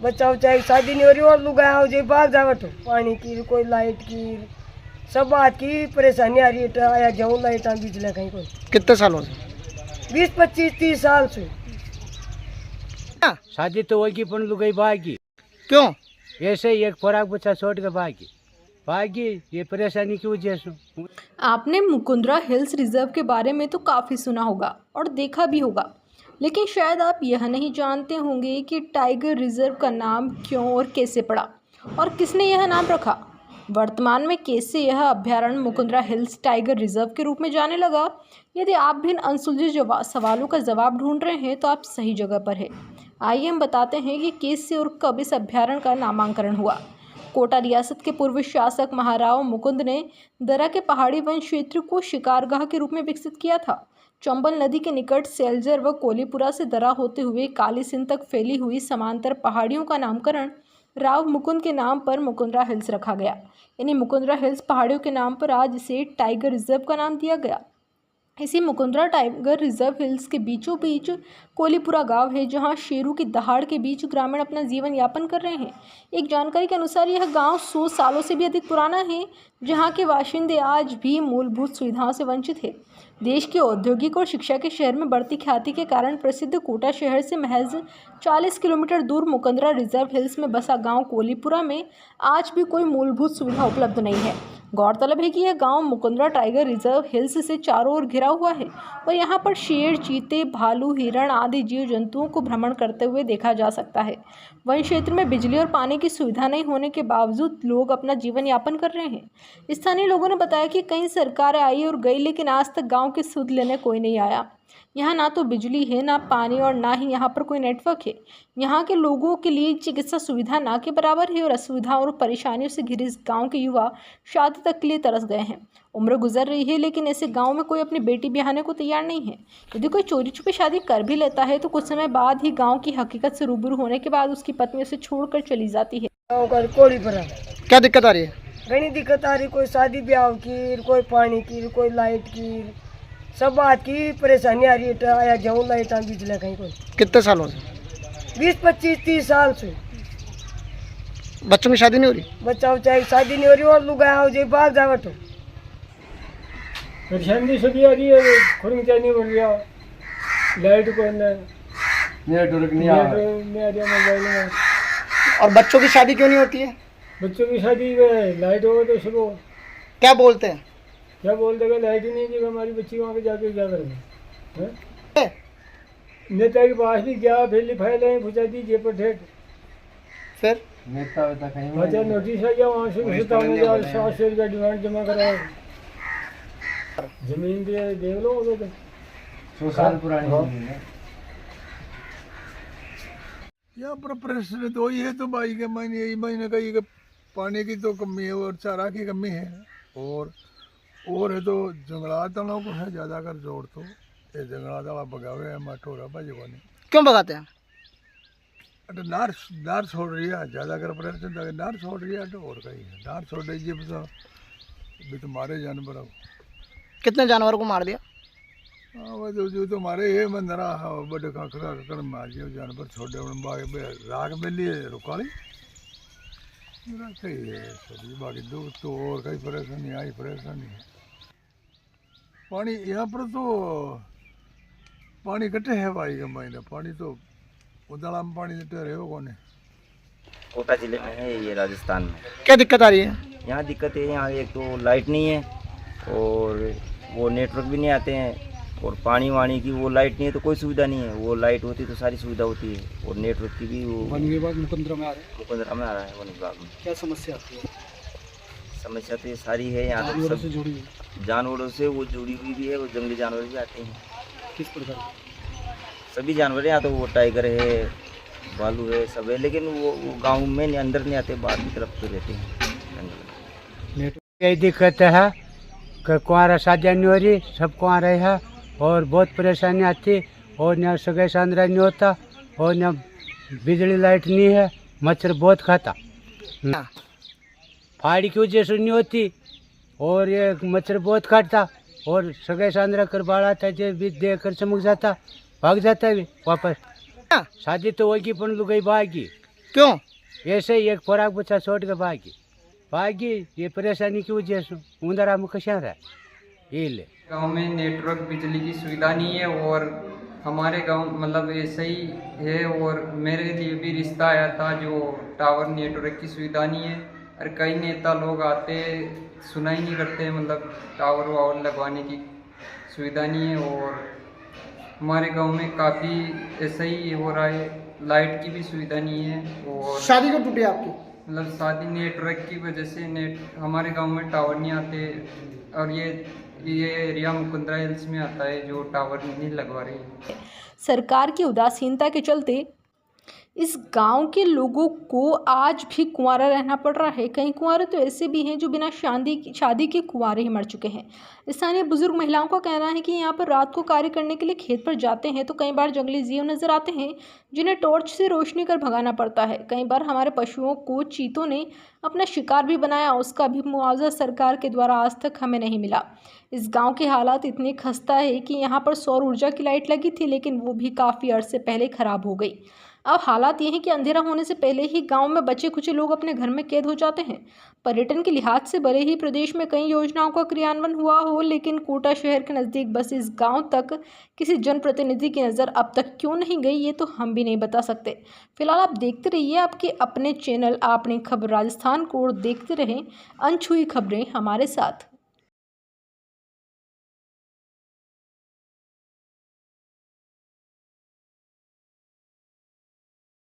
बच्चा चाहे शादी नहीं हो रही और लोग आया जो भाग जावट पानी की कोई लाइट की सब बात की परेशानी आ रही है। आया जाऊँ लाइट बिजली कहीं कोई कितने सालों से? 20-25-30 साल से। शादी तो होगी पण लुगाई भागी क्यों? ऐसे ही एक फराक बच्चा छोड़ के भागी ये परेशानी की वजह से। आपने मुकुंदरा हिल्स रिजर्व के बारे में तो काफ़ी सुना होगा और देखा भी होगा, लेकिन शायद आप यह नहीं जानते होंगे कि टाइगर रिजर्व का नाम क्यों और कैसे पड़ा और किसने यह नाम रखा। वर्तमान में कैसे यह अभ्यारण्य मुकुंदरा हिल्स टाइगर रिजर्व के रूप में जाने लगा। यदि आप भी इन अनसुलझे सवालों का जवाब ढूंढ रहे हैं तो आप सही जगह पर हैं। आइए हम बताते हैं कि कैसे और कब इस अभ्यारण्य का नामांकन हुआ। कोटा रियासत के पूर्व शासक महाराव मुकुंद ने दरा के पहाड़ी वन क्षेत्र को शिकारगाह के रूप में विकसित किया था। चंबल नदी के निकट सेलजर व कोलीपुरा से दरा होते हुए काली सिंध तक फैली हुई समांतर पहाड़ियों का नामकरण राव मुकुंद के नाम पर मुकुंदरा हिल्स रखा गया। इन्हीं मुकुंदरा हिल्स पहाड़ियों के नाम पर आज इसे टाइगर रिजर्व का नाम दिया गया। इसी मुकुंदरा टाइगर रिजर्व हिल्स के बीचों बीच कोलीपुरा गांव है, जहां शेरों की दहाड़ के बीच ग्रामीण अपना जीवन यापन कर रहे हैं। एक जानकारी के अनुसार यह गांव 100 सालों से भी अधिक पुराना है, जहां के बाशिंदे आज भी मूलभूत सुविधाओं से वंचित है। देश के औद्योगिक और शिक्षा के शहर में बढ़ती ख्याति के कारण प्रसिद्ध कोटा शहर से महज 40 किलोमीटर दूर मुकुंदरा रिजर्व हिल्स में बसा गाँव कोलीपुरा में आज भी कोई मूलभूत सुविधा उपलब्ध नहीं है। गौरतलब है कि यह गांव मुकुंदरा टाइगर रिजर्व हिल्स से चारों ओर घिरा हुआ है और यहां पर शेर, चीते, भालू, हिरण आदि जीव जंतुओं को भ्रमण करते हुए देखा जा सकता है। वन क्षेत्र में बिजली और पानी की सुविधा नहीं होने के बावजूद लोग अपना जीवन यापन कर रहे हैं। स्थानीय लोगों ने बताया कि कई सरकारें आई और गई, लेकिन आज तक गाँव की सुध लेने कोई नहीं आया। यहाँ ना तो बिजली है, ना पानी और ना ही यहाँ पर कोई नेटवर्क है। यहाँ के लोगों के लिए चिकित्सा सुविधा ना के बराबर है और असुविधाओं और परेशानियों से घिरे इस गाँव के युवा शादी तक के लिए तरस गए हैं। उम्र गुजर रही है, लेकिन ऐसे गाँव में कोई अपनी बेटी ब्याहने को तैयार नहीं है। यदि कोई चोरी छुपे शादी कर भी लेता है तो कुछ समय बाद ही गाँव की हकीकत से रूबरू होने के बाद उसकी पत्नी उसे छोड़कर चली जाती है। क्या दिक्कत आ रही है? घनी दिक्कत आ रही, कोई शादी ब्याह की, कोई पानी की, कोई लाइट की, सब बात की परेशानी आ रही है। आया जाऊँ लाइट बिजली कहीं कोई कितने सालों से? 20-25-30 साल से। बच्चों की शादी नहीं हो रही? बच्चा चाहे शादी नहीं हो रही और लोग आया जो भाग जावट परेशानी सभी आ रही है। खुरंग नहीं बन गया, लाइट को नेटवर्क नहीं आ रहा मोबाइल में। और बच्चों की शादी क्यों नहीं होती है? बच्चों की शादी में लाइट हो तो शुरू क्या बोलते हैं? क्या बोलते हैं, लाइट ही नहीं थी, हमारी बच्ची वहाँ पे जाके क्या करेंगे। नेता के पास भी गया, फिर लिफाइलें पूछा दी जेब पर ठेठ। फिर नेता वेता कहीं अच्छा नोटिस आ गया वहाँ से 700 रुपया डिमांड जमा कराया। जमीन दे देख लो, 100 साल पुरानी जमीन है। यहाँ पर प्रश्न तो ही है, तो भाई के महीने यही महीने का ये पानी की तो कमी है और चारा की कमी है और है तो जंगलात वालों को है ज़्यादा कर जोड़ तो ये जंगलात वाला भगावे है मटोरा भाई को नहीं। क्यों भगाते हैं? अरे नार छोड़ रही है ज़्यादा कर प्रश्न तो नार छोड़ रही है तो और कहीं है नार छोड़ रही है तो भी तुम्हारे जानवर हो। कितने जानवरों को मार दिया? हाँ वो जो तुम्हारे ये मंदरा बड़े काकर मार दिया जानवर छोड़े राख मिली है रुकाली कही है सभी बाकी दूध तो और कई परेशानी आई परेशानी है। पानी यहाँ पर तो पानी कटे है भाई के महीने पानी तो उदाला में पानी देते रहे हो कौन है। कोटा जिले में है ये, राजस्थान में। क्या दिक्कत आ रही है? यहाँ दिक्कत है, यहाँ एक तो लाइट नहीं है और वो नेटवर्क भी नहीं आते हैं और पानी वानी की वो लाइट नहीं है तो कोई सुविधा नहीं है। वो लाइट होती तो सारी सुविधा होती है और नेटवर्क की भी वो वन विभाग मुकुंदरा में आ रहा है। मुकुंदरा में आ रहा है वन विभाग में। क्या समस्या आती है? समस्या तो ये सारी है, यहाँ जानवरों से जुड़ी हुई? जानवरों से वो जुड़ी हुई भी है, वो जंगली जानवर भी आते हैं। किस प्रकार? सभी जानवर यहाँ तो वो टाइगर है, भालू है, सब है, लेकिन वो गाँव में अंदर नहीं आते, बाहर की तरफ तो रहते हैं जंगल। यही दिक्कत है कि कुआरा शादी नहीं हो रही, सब कुआरा है और बहुत परेशानी आती और न सगाई सांद्रा नहीं होता और न बिजली लाइट नहीं है। मच्छर बहुत खाता, फाड़ी की वजह से नहीं होती और ये मच्छर बहुत काटता और सगाई सांद्रा कर बाढ़ आता है, भी देख कर चमक जाता, भाग जाता है वापस। शादी तो होगी पण लुगाई भागी क्यों? ऐसे ही एक खोराक बच्चा छोड़ के भागी ये परेशानी की वजह से उंदरा मुख शहर है ये ले। गांव में नेटवर्क बिजली की सुविधा नहीं है और हमारे गांव मतलब ऐसे ही है। और मेरे लिए भी रिश्ता आया था जो टावर नेटवर्क की सुविधा नहीं है और कई नेता लोग आते सुना ही नहीं करते, मतलब टावर वावर लगवाने की सुविधा नहीं है। और हमारे गांव में काफ़ी ऐसा ही हो रहा है, लाइट की भी सुविधा नहीं है। और शादी कब टूटी आपकी? मतलब शादी नेटवर्क की वजह से हमारे गांव में टावर नहीं आते और ये एरिया मुकुंदरा हिल्स में आता है जो टावर नहीं लगवा रही है। सरकार की उदासीनता के चलते इस गांव के लोगों को आज भी कुंवारा रहना पड़ रहा है। कई कुंवारे तो ऐसे भी हैं जो बिना शादी के कुंवारे ही मर चुके हैं। स्थानीय बुजुर्ग महिलाओं का कहना है कि यहाँ पर रात को कार्य करने के लिए खेत पर जाते हैं तो कई बार जंगली जीव नजर आते हैं जिन्हें टॉर्च से रोशनी कर भगाना पड़ता है। कई बार हमारे पशुओं को चीतों ने अपना शिकार भी बनाया, उसका भी मुआवजा सरकार के द्वारा आज तक हमें नहीं मिला। इस गांव के हालात इतने खस्ता है कि यहाँ पर सौर ऊर्जा की लाइट लगी थी लेकिन वो भी काफ़ी अर्से पहले ख़राब हो गई। अब हालात ये हैं कि अंधेरा होने से पहले ही गांव में बचे कुछ लोग अपने घर में कैद हो जाते हैं। पर्यटन के लिहाज से भले ही प्रदेश में कई योजनाओं का क्रियान्वयन हुआ हो लेकिन कोटा शहर के नज़दीक बस इस गांव तक किसी जनप्रतिनिधि की नज़र अब तक क्यों नहीं गई ये तो हम भी नहीं बता सकते। फिलहाल आप देखते रहिए आपके अपने चैनल आपने खबर राजस्थान को, देखते रहें अनछुई खबरें हमारे साथ।